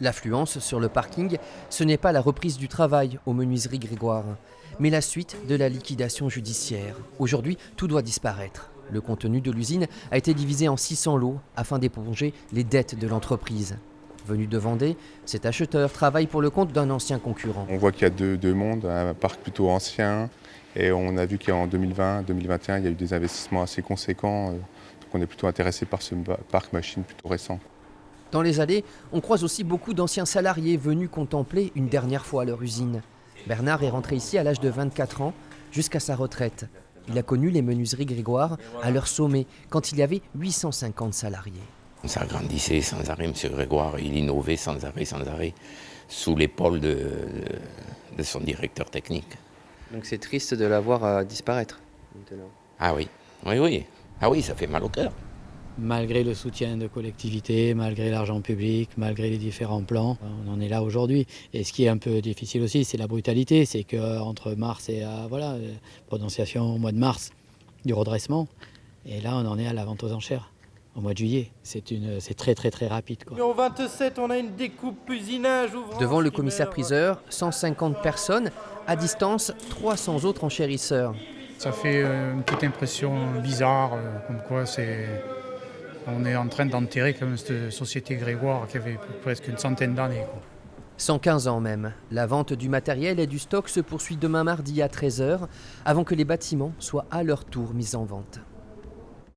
L'affluence sur le parking, ce n'est pas la reprise du travail aux menuiseries Grégoire, mais la suite de la liquidation judiciaire. Aujourd'hui, tout doit disparaître. Le contenu de l'usine a été divisé en 600 lots afin d'éponger les dettes de l'entreprise. Venu de Vendée, cet acheteur travaille pour le compte d'un ancien concurrent. On voit qu'il y a deux mondes, un parc plutôt ancien, et on a vu qu'en 2020-2021, il y a eu des investissements assez conséquents. Donc on est plutôt intéressé par ce parc machine plutôt récent. Dans les allées, on croise aussi beaucoup d'anciens salariés venus contempler une dernière fois leur usine. Bernard est rentré ici à l'âge de 24 ans, jusqu'à sa retraite. Il a connu les menuiseries Grégoire à leur sommet, quand il y avait 850 salariés. Ça grandissait sans arrêt, M. Grégoire, il innovait sans arrêt, sous l'épaule de son directeur technique. Donc c'est triste de la voir disparaître maintenant. Ah oui, oui. Ah oui, ça fait mal au cœur. Malgré le soutien de collectivités, malgré l'argent public, malgré les différents plans, on en est là aujourd'hui. Et ce qui est un peu difficile aussi, c'est la brutalité. C'est qu'entre mars et prononciation au mois de mars du redressement, et là on en est à la vente aux enchères au mois de juillet. C'est très rapide, quoi. Au 27, on a une découpe usinage. Devant le commissaire-priseur, 150 personnes, à distance 300 autres enchérisseurs. Ça fait une petite impression bizarre, comme quoi on est en train d'enterrer quand même cette société Grégoire qui avait presque une centaine d'années. 115 ans même. La vente du matériel et du stock se poursuit demain mardi à 13h, avant que les bâtiments soient à leur tour mis en vente.